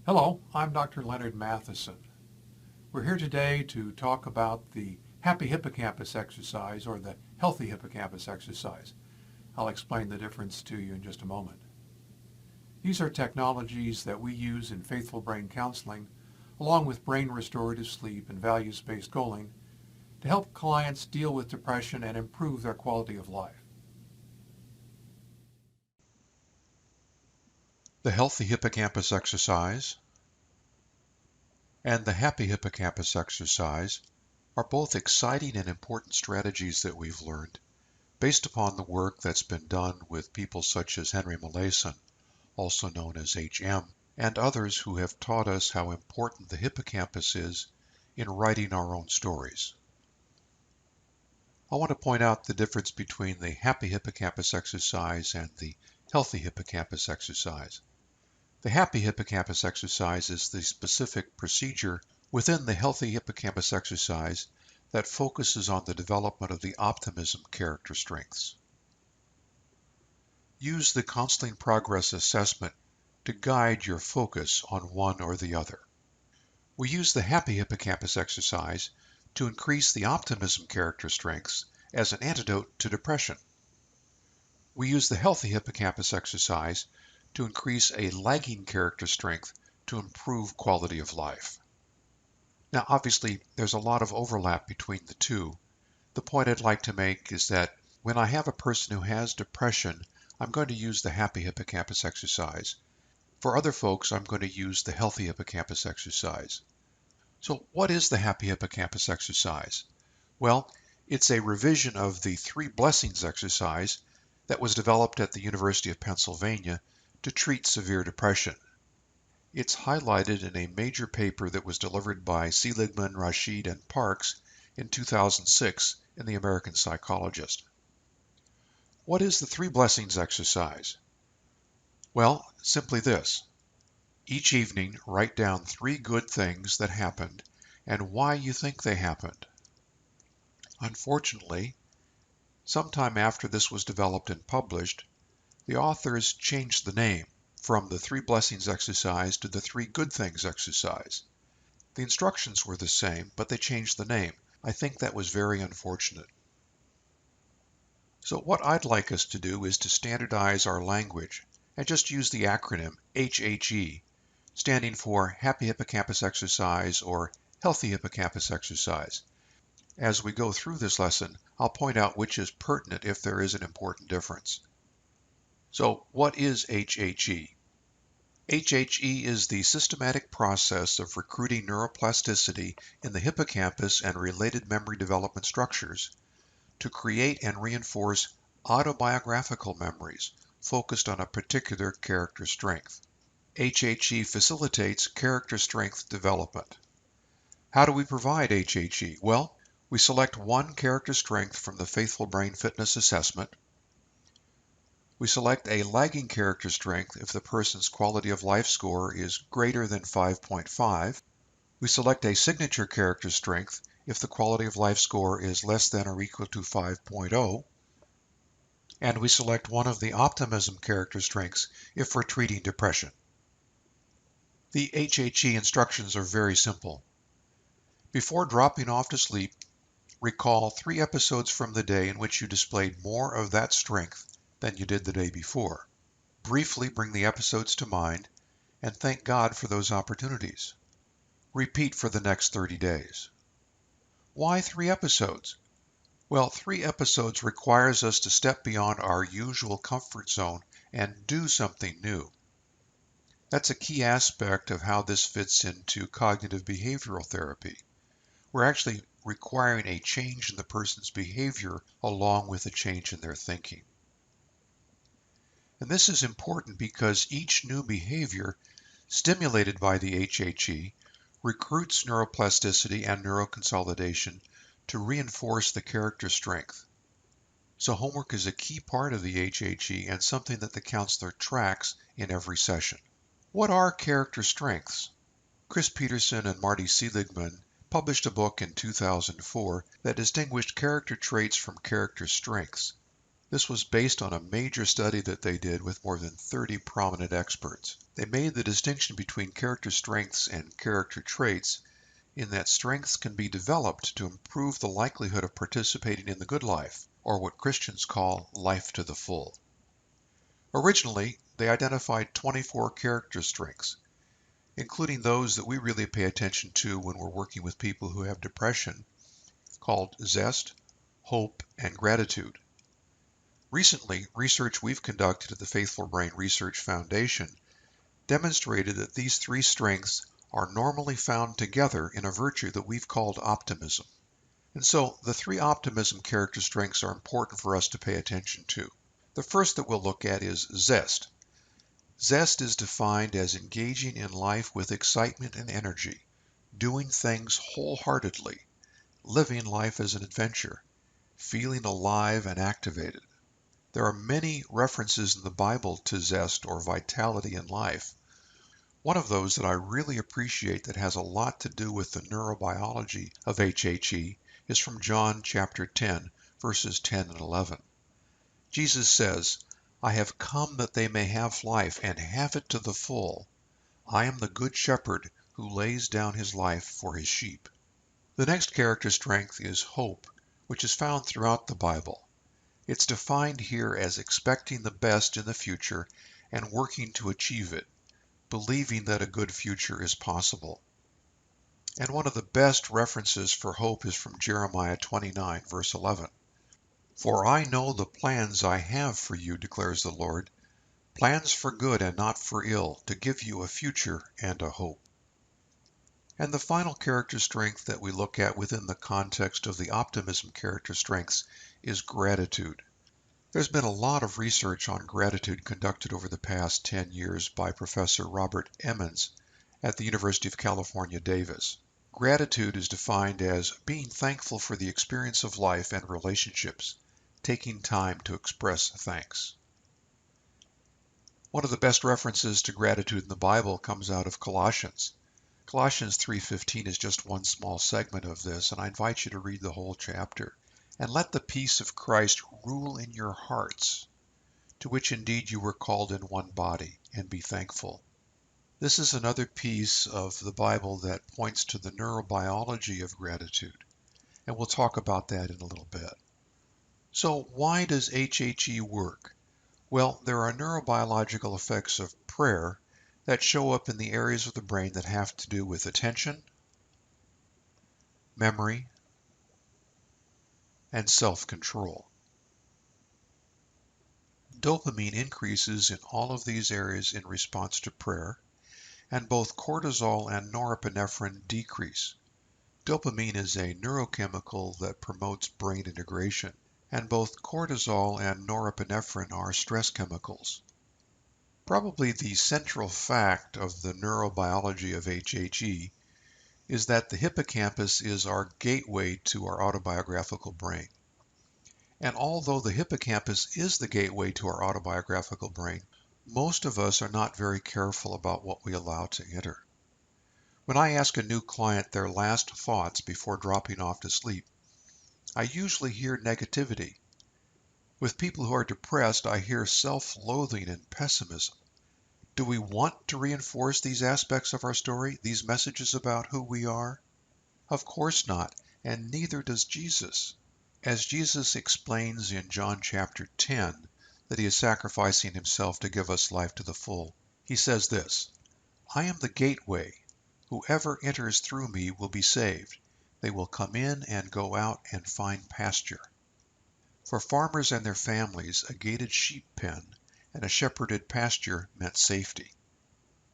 Hello, I'm Dr. Leonard Matheson. We're here today to talk about the happy hippocampus exercise or the healthy hippocampus exercise. I'll explain the difference to you in just a moment. These are technologies that we use in faithful brain counseling, along with brain restorative sleep and values-based goaling, to help clients deal with depression and improve their quality of life. The healthy hippocampus exercise and the happy hippocampus exercise are both exciting and important strategies that we've learned based upon the work that's been done with people such as Henry Molaison, also known as HM, and others who have taught us how important the hippocampus is in writing our own stories. I want to point out the difference between the happy hippocampus exercise and the healthy hippocampus exercise. The happy hippocampus exercise is the specific procedure within the healthy hippocampus exercise that focuses on the development of the optimism character strengths. Use the counseling progress assessment to guide your focus on one or the other. We use the happy hippocampus exercise to increase the optimism character strengths as an antidote to depression. We use the healthy hippocampus exercise to increase a lagging character strength to improve quality of life. Now, obviously, there's a lot of overlap between the two. The point I'd like to make is that when I have a person who has depression, I'm going to use the happy hippocampus exercise. For other folks, I'm going to use the healthy hippocampus exercise. So what is the happy hippocampus exercise? Well, it's a revision of the 3 blessings exercise that was developed at the University of Pennsylvania to treat severe depression. It's highlighted in a major paper that was delivered by Seligman, Rashid, and Parks in 2006 in the American Psychologist. What is the 3 blessings exercise? Well, simply this. Each evening, write down 3 good things that happened and why you think they happened. Unfortunately, sometime after this was developed and published, the authors changed the name from the 3 blessings exercise to the 3 good things exercise. The instructions were the same, but they changed the name. I think that was very unfortunate. So what I'd like us to do is to standardize our language and just use the acronym HHE, standing for Happy Hippocampus Exercise or Healthy Hippocampus Exercise. As we go through this lesson, I'll point out which is pertinent if there is an important difference. So what is HHE? HHE is the systematic process of recruiting neuroplasticity in the hippocampus and related memory development structures to create and reinforce autobiographical memories focused on a particular character strength. HHE facilitates character strength development. How do we provide HHE? Well, we select one character strength from the Faithful Brain Fitness Assessment. We select a lagging character strength if the person's quality of life score is greater than 5.5. We select a signature character strength if the quality of life score is less than or equal to 5.0. And we select one of the optimism character strengths if we're treating depression. The HHE instructions are very simple. Before dropping off to sleep, recall 3 episodes from the day in which you displayed more of that strength than you did the day before. Briefly bring the episodes to mind and thank God for those opportunities. Repeat for the next 30 days. Why 3 episodes? Well, 3 episodes requires us to step beyond our usual comfort zone and do something new. That's a key aspect of how this fits into cognitive behavioral therapy. We're actually requiring a change in the person's behavior along with a change in their thinking. And this is important because each new behavior stimulated by the HHE recruits neuroplasticity and neuroconsolidation to reinforce the character strength. So homework is a key part of the HHE and something that the counselor tracks in every session. What are character strengths? Chris Peterson and Marty Seligman published a book in 2004 that distinguished character traits from character strengths. This was based on a major study that they did with more than 30 prominent experts. They made the distinction between character strengths and character traits in that strengths can be developed to improve the likelihood of participating in the good life, or what Christians call life to the full. Originally, they identified 24 character strengths, including those that we really pay attention to when we're working with people who have depression, called zest, hope, and gratitude. Recently, research we've conducted at the Faithful Brain Research Foundation demonstrated that these three strengths are normally found together in a virtue that we've called optimism. And so the three optimism character strengths are important for us to pay attention to. The first that we'll look at is zest. Zest is defined as engaging in life with excitement and energy, doing things wholeheartedly, living life as an adventure, feeling alive and activated. There are many references in the Bible to zest or vitality in life. One of those that I really appreciate that has a lot to do with the neurobiology of HHE is from John chapter 10, verses 10 and 11. Jesus says, "I have come that they may have life and have it to the full. I am the good shepherd who lays down his life for his sheep." The next character strength is hope, which is found throughout the Bible. It's defined here as expecting the best in the future and working to achieve it, believing that a good future is possible. And one of the best references for hope is from Jeremiah 29, verse 11. "For I know the plans I have for you, declares the Lord, plans for good and not for ill, to give you a future and a hope." And the final character strength that we look at within the context of the optimism character strengths is gratitude. There's been a lot of research on gratitude conducted over the past 10 years by Professor Robert Emmons at the University of California, Davis. Gratitude is defined as being thankful for the experience of life and relationships, taking time to express thanks. One of the best references to gratitude in the Bible comes out of Colossians. Colossians 3:15 is just one small segment of this, and I invite you to read the whole chapter. "And let the peace of Christ rule in your hearts, to which indeed you were called in one body, and be thankful." This is another piece of the Bible that points to the neurobiology of gratitude, and we'll talk about that in a little bit. So why does HHE work? Well, there are neurobiological effects of prayer that show up in the areas of the brain that have to do with attention, memory, and self-control. Dopamine increases in all of these areas in response to prayer, and both cortisol and norepinephrine decrease. Dopamine is a neurochemical that promotes brain integration, and both cortisol and norepinephrine are stress chemicals. Probably the central fact of the neurobiology of HHE is that the hippocampus is our gateway to our autobiographical brain. And although the hippocampus is the gateway to our autobiographical brain, most of us are not very careful about what we allow to enter. When I ask a new client their last thoughts before dropping off to sleep, I usually hear negativity. With people who are depressed, I hear self-loathing and pessimism. Do we want to reinforce these aspects of our story, these messages about who we are? Of course not, and neither does Jesus. As Jesus explains in John chapter 10 that he is sacrificing himself to give us life to the full, he says this, "I am the gateway. Whoever enters through me will be saved. They will come in and go out and find pasture." For farmers and their families, a gated sheep pen and a shepherded pasture meant safety.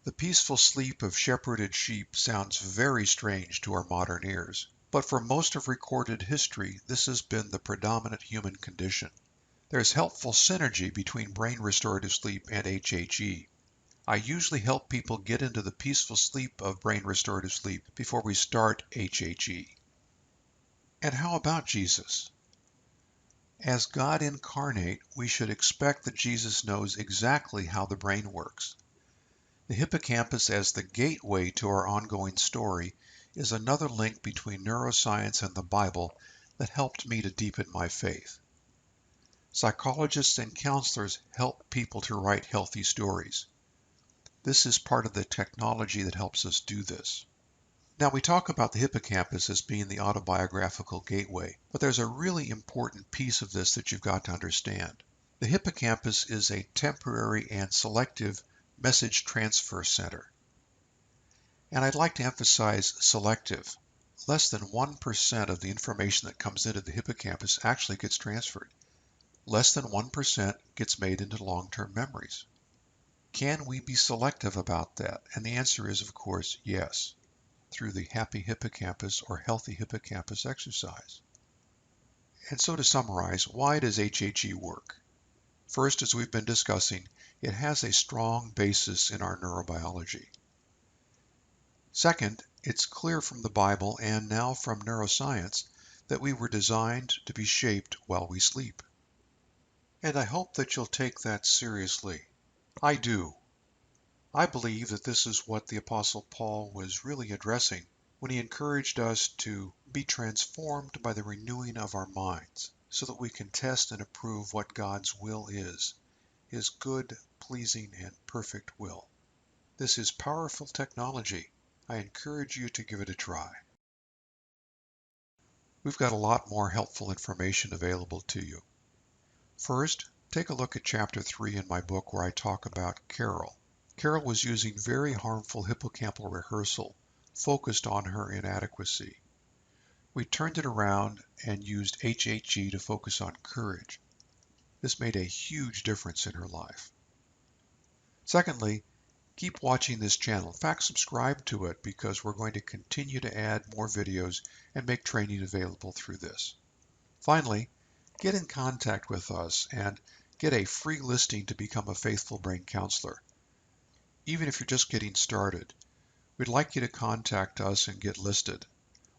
The peaceful sleep of shepherded sheep sounds very strange to our modern ears, but for most of recorded history, this has been the predominant human condition. There's helpful synergy between brain restorative sleep and HHE. I usually help people get into the peaceful sleep of brain restorative sleep before we start HHE. And how about Jesus? As God incarnate, we should expect that Jesus knows exactly how the brain works. The hippocampus as the gateway to our ongoing story is another link between neuroscience and the Bible that helped me to deepen my faith. Psychologists and counselors help people to write healthy stories. This is part of the technology that helps us do this. Now, we talk about the hippocampus as being the autobiographical gateway, but there's a really important piece of this that you've got to understand. The hippocampus is a temporary and selective message transfer center. And I'd like to emphasize selective. Less than 1% of the information that comes into the hippocampus actually gets transferred. Less than 1% gets made into long-term memories. Can we be selective about that? And the answer is, of course, yes, through the happy hippocampus or healthy hippocampus exercise. And so to summarize, why does HHE work? First, as we've been discussing, it has a strong basis in our neurobiology. Second, it's clear from the Bible and now from neuroscience that we were designed to be shaped while we sleep. And I hope that you'll take that seriously. I do. I believe that this is what the Apostle Paul was really addressing when he encouraged us to be transformed by the renewing of our minds so that we can test and approve what God's will is, his good, pleasing, and perfect will. This is powerful technology. I encourage you to give it a try. We've got a lot more helpful information available to you. First, take a look at Chapter 3 in my book where I talk about Carol. Carol was using very harmful hippocampal rehearsal focused on her inadequacy. We turned it around and used HHE to focus on courage. This made a huge difference in her life. Secondly, keep watching this channel. In fact, subscribe to it because we're going to continue to add more videos and make training available through this. Finally, get in contact with us and get a free listing to become a Faithful Brain Counselor. Even if you're just getting started, we'd like you to contact us and get listed.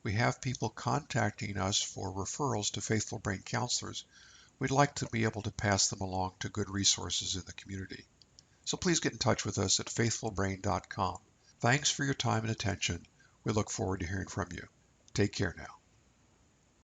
We have people contacting us for referrals to Faithful Brain Counselors. We'd like to be able to pass them along to good resources in the community. So please get in touch with us at faithfulbrain.com. Thanks for your time and attention. We look forward to hearing from you. Take care now.